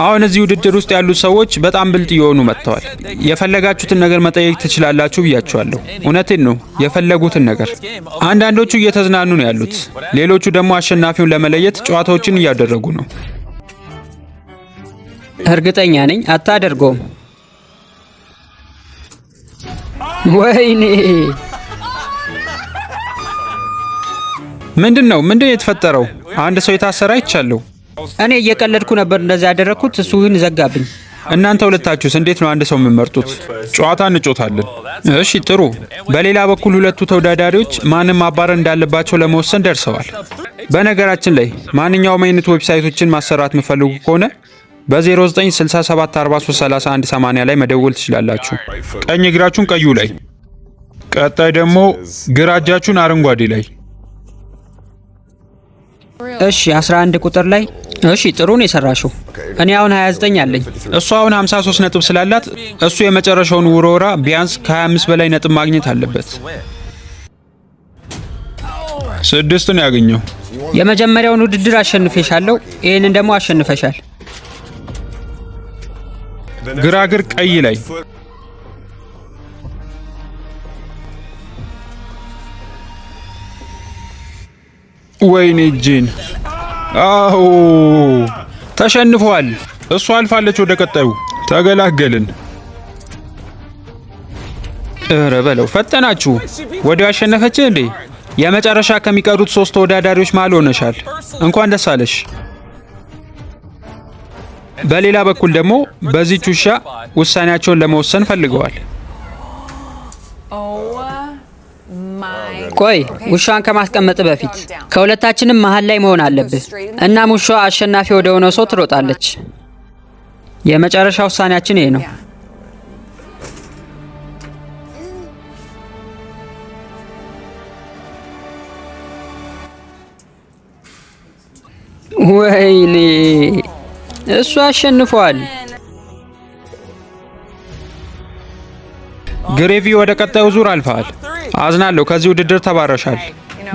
አሁን እዚህ ውድድር ውስጥ ያሉት ሰዎች በጣም ብልጥ እየሆኑ መጥተዋል። የፈለጋችሁትን ነገር መጠየቅ ትችላላችሁ ብያችኋለሁ። እውነቴን ነው፣ የፈለጉትን ነገር። አንዳንዶቹ እየተዝናኑ ነው ያሉት፣ ሌሎቹ ደግሞ አሸናፊውን ለመለየት ጨዋታዎችን እያደረጉ ነው። እርግጠኛ ነኝ አታደርገውም። ወይኔ ምንድነው የተፈጠረው? አንድ ሰው የታሰረ አይቻለሁ። እኔ እየቀለድኩ ነበር እንደዛ ያደረኩት፣ እሱ ግን ዘጋብኝ። እናንተ ሁለታችሁስ እንዴት ነው አንድ ሰው የምመርጡት? ጨዋታ እንጮታለን። እሺ ጥሩ። በሌላ በኩል ሁለቱ ተወዳዳሪዎች ማንም ማባረር እንዳለባቸው ለመወሰን ደርሰዋል። በነገራችን ላይ ማንኛውም አይነት ዌብሳይቶችን ማሰራት የምትፈልጉ ከሆነ በ0967433180 ላይ መደወል ትችላላችሁ። ቀኝ እግራችሁን ቀዩ ላይ፣ ቀጣይ ደግሞ ግራ እጃችሁን አረንጓዴ ላይ። እሺ 11 ቁጥር ላይ። እሺ ጥሩ ነው የሰራሽው። እኔ አሁን 29 አለኝ። እሱ አሁን 53 ነጥብ ስላላት እሱ የመጨረሻውን ውርወራ ቢያንስ ከ25 በላይ ነጥብ ማግኘት አለበት። 6 ነው ያገኘው። የመጀመሪያውን ውድድር አሸንፌሻለሁ። ይሄንን ደግሞ አሸንፈሻል። ግራ እግር ቀይ ላይ። ወይኔ ጂን። አዎ ተሸንፈዋል። እሷ አልፋለች ወደ ቀጣዩ። ተገላገልን። እረ በለው ፈጠናችሁ። ወዲያው አሸነፈች እንዴ? የመጨረሻ ከሚቀሩት 3 ተወዳዳሪዎች መሃል ሆነሻል። እንኳን ደስ አለሽ። በሌላ በኩል ደግሞ በዚህች ውሻ ውሳኔያቸውን ለመወሰን ፈልገዋል። ቆይ ውሻን ከማስቀመጥ በፊት ከሁለታችንም መሃል ላይ መሆን አለብህ። እናም ውሻዋ አሸናፊ ወደ ሆነው ሰው ትሮጣለች። የመጨረሻ ውሳኔያችን ይሄ ነው። ወይኔ እሱ አሸንፏል። ግሬቪ ወደ ቀጣዩ ዙር አልፈሃል። አዝናለሁ፣ ከዚህ ውድድር ተባረሻል።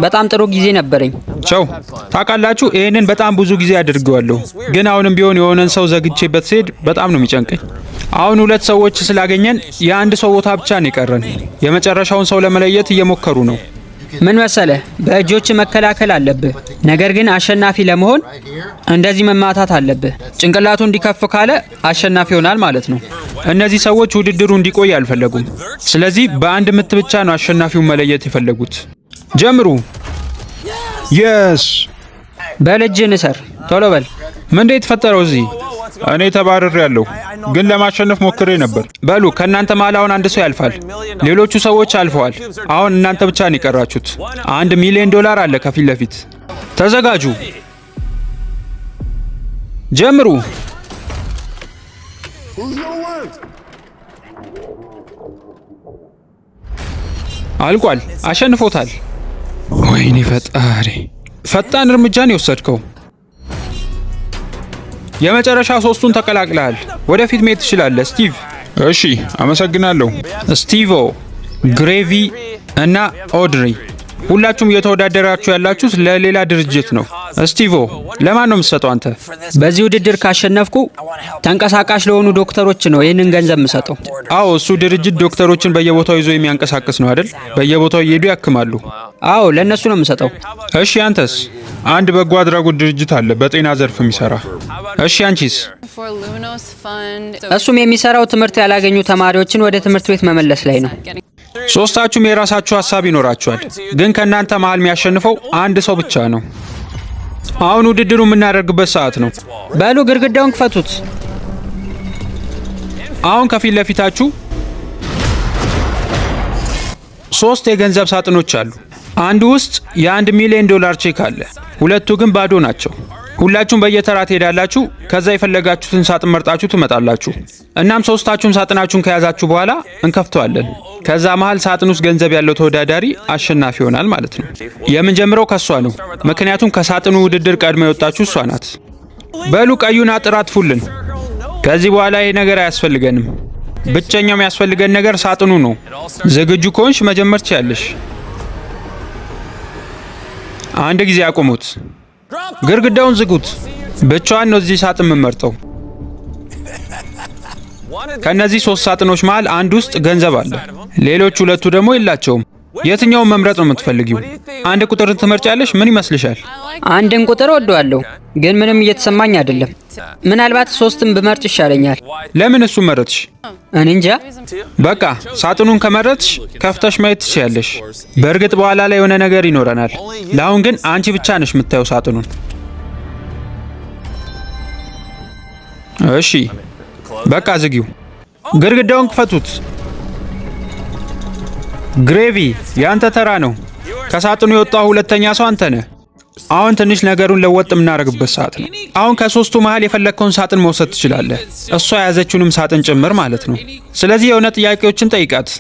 በጣም ጥሩ ጊዜ ነበረኝ። ቸው ታውቃላችሁ፣ ይህንን በጣም ብዙ ጊዜ አድርገዋለሁ፣ ግን አሁንም ቢሆን የሆነን ሰው ዘግቼበት ስሄድ በጣም ነው የሚጨንቀኝ። አሁን 2 ሰዎች ስላገኘን የአንድ ሰው ቦታ ብቻ ነው የቀረን። የመጨረሻውን ሰው ለመለየት እየሞከሩ ነው። ምን መሰለህ፣ በእጆች መከላከል አለብህ። ነገር ግን አሸናፊ ለመሆን እንደዚህ መማታት አለብህ። ጭንቅላቱ እንዲከፍ ካለ አሸናፊ ይሆናል ማለት ነው። እነዚህ ሰዎች ውድድሩ እንዲቆይ አልፈለጉም። ስለዚህ በአንድ ምት ብቻ ነው አሸናፊውን መለየት የፈለጉት። ጀምሩ። የስ በልጅን ሰር ቶሎ በል። ምንድን የተፈጠረው እዚህ? እኔ ተባረሬያለሁ፣ ግን ለማሸነፍ ሞክሬ ነበር። በሉ ከእናንተ መሃል አሁን አንድ ሰው ያልፋል። ሌሎቹ ሰዎች አልፈዋል። አሁን እናንተ ብቻ ነው የቀራችሁት። $1 ሚሊዮን አለ ከፊት ለፊት። ተዘጋጁ። ጀምሩ። አልቋል። አሸንፎታል። ወይኔ ፈጣሪ! ፈጣን እርምጃን የወሰድከው። የመጨረሻ ሶስቱን ተቀላቅለሃል። ወደፊት መሄድ ትችላለህ ስቲቭ። እሺ፣ አመሰግናለሁ። ስቲቮ፣ ግሬቪ እና ኦድሪ ሁላችሁም እየተወዳደራችሁ ያላችሁት ለሌላ ድርጅት ነው። ስቲቮ፣ ለማን ነው የምትሰጠው አንተ? በዚህ ውድድር ካሸነፍኩ ተንቀሳቃሽ ለሆኑ ዶክተሮች ነው ይህንን ገንዘብ የምሰጠው። አዎ፣ እሱ ድርጅት ዶክተሮችን በየቦታው ይዞ የሚያንቀሳቅስ ነው አይደል? በየቦታው እየሄዱ ያክማሉ። አዎ፣ ለእነሱ ነው የምሰጠው። እሺ፣ አንተስ? አንድ በጎ አድራጎት ድርጅት አለ በጤና ዘርፍ የሚሰራ። እሺ፣ አንቺስ? እሱም የሚሰራው ትምህርት ያላገኙ ተማሪዎችን ወደ ትምህርት ቤት መመለስ ላይ ነው። ሶስታችሁም የራሳችሁ ሀሳብ ይኖራችኋል፣ ግን ከእናንተ መሀል የሚያሸንፈው አንድ ሰው ብቻ ነው። አሁን ውድድሩ የምናደርግበት ሰዓት ነው። በሉ ግድግዳውን ክፈቱት። አሁን ከፊት ለፊታችሁ 3 የገንዘብ ሳጥኖች አሉ። አንዱ ውስጥ የ1 ሚሊዮን ዶላር ቼክ አለ። ሁለቱ ግን ባዶ ናቸው። ሁላችሁም በየተራ ትሄዳላችሁ። ከዛ የፈለጋችሁትን ሳጥን መርጣችሁ ትመጣላችሁ። እናም ሶስታችሁም ሳጥናችሁን ከያዛችሁ በኋላ እንከፍተዋለን። ከዛ መሀል ሳጥን ውስጥ ገንዘብ ያለው ተወዳዳሪ አሸናፊ ይሆናል ማለት ነው። የምንጀምረው ከሷ ነው፣ ምክንያቱም ከሳጥኑ ውድድር ቀድማ የወጣችሁ እሷ ናት። በሉ ቀዩን አጥር አጥፉልን። ከዚህ በኋላ ይሄ ነገር አያስፈልገንም። ብቸኛው የሚያስፈልገን ነገር ሳጥኑ ነው። ዝግጁ ከሆንሽ መጀመር ትችያለሽ። አንድ ጊዜ አቁሙት። ግድግዳውን ዝጉት። ብቻዋን ነው እዚህ ሳጥን የምመርጠው። ከነዚህ 3 ሳጥኖች መሃል አንድ ውስጥ ገንዘብ አለ፣ ሌሎች ሁለቱ ደግሞ የላቸውም። የትኛውን መምረጥ ነው የምትፈልጊው? አንድ ቁጥር ትመርጫለሽ? ምን ይመስልሻል? አንድን ቁጥር ወደዋለሁ፣ ግን ምንም እየተሰማኝ አይደለም። ምናልባት 3ን ብመርጥ ይሻለኛል። ለምን እሱ መረጥሽ? እኔ እንጃ። በቃ ሳጥኑን ከመረጥሽ ከፍተሽ ማየት ትችያለሽ። በእርግጥ በኋላ ላይ የሆነ ነገር ይኖረናል። ለአሁን ግን አንቺ ብቻ ነሽ የምታየው ሳጥኑን። እሺ፣ በቃ ዝጊው። ግድግዳውን ክፈቱት። ግሬቪ፣ ያንተ ተራ ነው። ከሳጥኑ የወጣው ሁለተኛ ሰው አንተ ነህ። አሁን ትንሽ ነገሩን ለወጥ የምናደርግበት ሰዓት ነው። አሁን ከሶስቱ መሃል የፈለግከውን ሳጥን መውሰድ ትችላለህ፣ እሷ የያዘችውንም ሳጥን ጭምር ማለት ነው። ስለዚህ የሆነ ጥያቄዎችን ጠይቃት።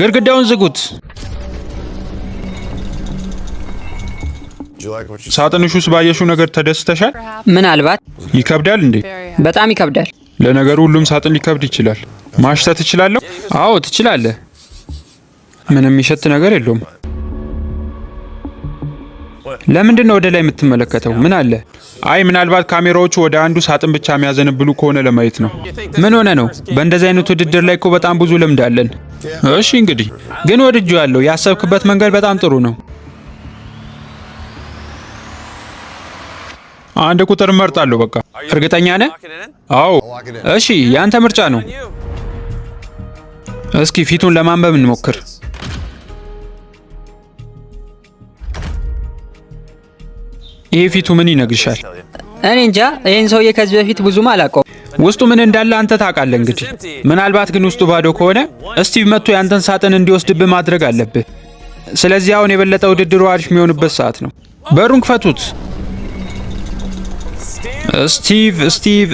ግድግዳውን ዝጉት። ሳጥንሽ ውስጥ ባየሽው ነገር ተደስተሻል? ምናልባት። ይከብዳል እንዴ? በጣም ይከብዳል። ለነገሩ ሁሉም ሳጥን ሊከብድ ይችላል። ማሽተት እችላለሁ? አዎ ትችላለህ። ምንም የሚሸት ነገር የለውም። ለምንድን ነው ወደ ላይ የምትመለከተው? ምን አለ? አይ ምናልባት ካሜራዎቹ ወደ አንዱ ሳጥን ብቻ የሚያዘነብሉ ከሆነ ለማየት ነው። ምን ሆነ ነው? በእንደዚህ አይነት ውድድር ላይ እኮ በጣም ብዙ ልምድ አለን። እሺ እንግዲህ ግን ወድጄዋለሁ። ያሰብክበት መንገድ በጣም ጥሩ ነው። አንድ ቁጥር እመርጣለሁ። በቃ እርግጠኛ ነህ? አዎ። እሺ ያንተ ምርጫ ነው። እስኪ ፊቱን ለማንበብ እንሞክር። ይሄ ፊቱ ምን ይነግርሻል? እኔ እንጃ። ይህን ሰውዬ ከዚህ በፊት ብዙም አላውቀውም። ውስጡ ምን እንዳለ አንተ ታውቃለህ። እንግዲህ ምናልባት ግን ውስጡ ባዶ ከሆነ ስቲቭ መጥቶ ያንተን ሳጥን እንዲወስድብህ ማድረግ አለብህ። ስለዚህ አሁን የበለጠ ውድድሩ አሪፍ የሚሆንበት ሰዓት ነው። በሩን ክፈቱት።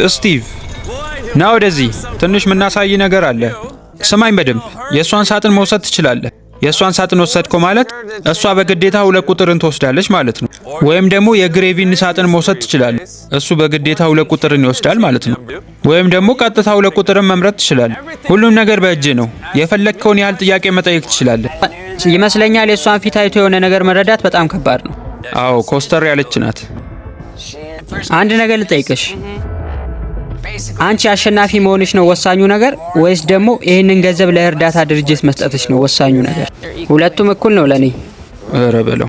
ስቲቭ ና ወደዚህ። ትንሽ የምናሳይ ነገር አለ። ስማኝ በደንብ። የእሷን ሳጥን መውሰድ ትችላለህ። የእሷን ሳጥን ወሰድከው ማለት እሷ በግዴታ 2 ቁጥርን ትወስዳለች ማለት ነው። ወይም ደግሞ የግሬቪን ሳጥን መውሰድ ትችላለህ። እሱ በግዴታ 2 ቁጥርን ይወስዳል ማለት ነው። ወይም ደግሞ ቀጥታ 2 ቁጥርን መምረጥ ትችላለህ። ሁሉም ነገር በእጅ ነው። የፈለግከውን ያህል ጥያቄ መጠየቅ ትችላለህ። ይመስለኛል የእሷን ፊት አይቶ የሆነ ነገር መረዳት በጣም ከባድ ነው። አዎ ኮስተር ያለች ናት። አንድ ነገር ልጠይቅሽ። አንቺ አሸናፊ መሆንሽ ነው ወሳኙ ነገር ወይስ ደግሞ ይህንን ገንዘብ ለእርዳታ ድርጅት መስጠትሽ ነው ወሳኙ ነገር? ሁለቱም እኩል ነው ለኔ። ኧረ በለው።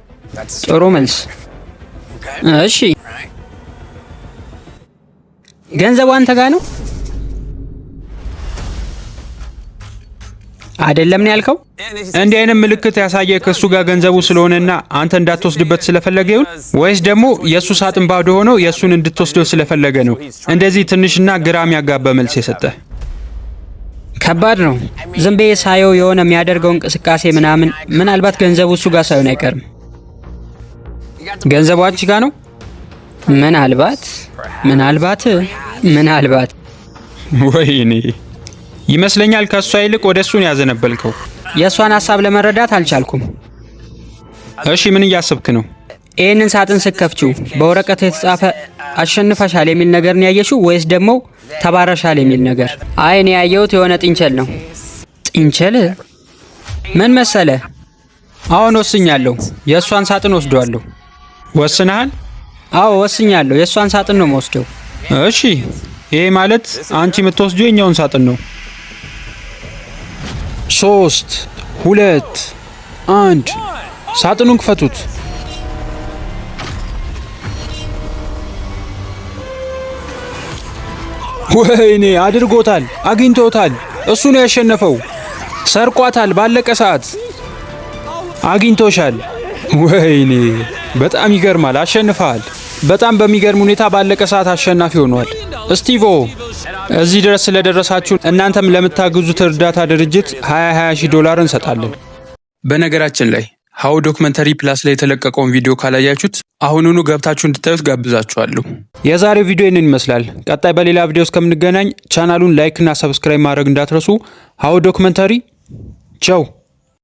ጥሩ መልስ። እሺ ገንዘቡ አንተ ጋር ነው አይደለም ነው ያልከው? እንዲህ አይነት ምልክት ያሳየ ከሱ ጋር ገንዘቡ ስለሆነና አንተ እንዳትወስድበት ስለፈለገ ይሁን ወይስ ደግሞ የሱ ሳጥን ባዶ ሆኖ የሱን እንድትወስደው ስለፈለገ ነው እንደዚህ ትንሽና ግራም ያጋባ መልስ የሰጠ? ከባድ ነው። ዝም ብዬ ሳየው የሆነ የሚያደርገው እንቅስቃሴ ምናልባት ገንዘቡ እሱ ጋር ሳይሆን አይቀርም። ገንዘቡ አንቺ ጋር ነው? ምናልባት ወይኔ ይመስለኛል ከሷ ይልቅ ወደ እሱ ነው ያዘነበልከው። የእሷን ሀሳብ ለመረዳት አልቻልኩም። እሺ ምን እያሰብክ ነው? ይህንን ሳጥን ስከፍችው በወረቀት የተጻፈ አሸንፈሻል የሚል ነገር ነው ያየሽው ወይስ ደግሞ ተባረሻል የሚል ነገር? አይ እኔ ያየሁት የሆነ ጥንቸል ነው። ጥንቸል? ምን መሰለ? አሁን ወስኛለሁ። የእሷን ሳጥን ወስደዋለሁ። ወስነሃል? አዎ ወስኛለሁ። የእሷን ሳጥን ነው የምወስደው። እሺ ይሄ ማለት አንቺ የምትወስጂው የኛውን ሳጥን ነው። 3 2 1 ሳጥኑን ክፈቱት። ወይኔ አድርጎታል፣ አግኝቶታል። እሱ ነው ያሸነፈው። ሰርቋታል። ባለቀ ሰዓት አግኝቶሻል። ወይኔ በጣም ይገርማል። አሸንፈሃል። በጣም በሚገርም ሁኔታ ባለቀ ሰዓት አሸናፊ ሆኗል። ስቲቮ እዚህ ድረስ ስለደረሳችሁ እናንተም ለምታግዙት እርዳታ ድርጅት $20,000 እንሰጣለን። በነገራችን ላይ ሃው ዶክመንተሪ ፕላስ ላይ የተለቀቀውን ቪዲዮ ካላያችሁት አሁኑኑ ገብታችሁ እንድታዩት ጋብዛችኋለሁ። የዛሬው ቪዲዮ ይህንን ይመስላል። ቀጣይ በሌላ ቪዲዮ እስከምንገናኝ ቻናሉን ላይክ እና ሰብስክራይብ ማድረግ እንዳትረሱ። ሃው ዶክመንተሪ ቻው።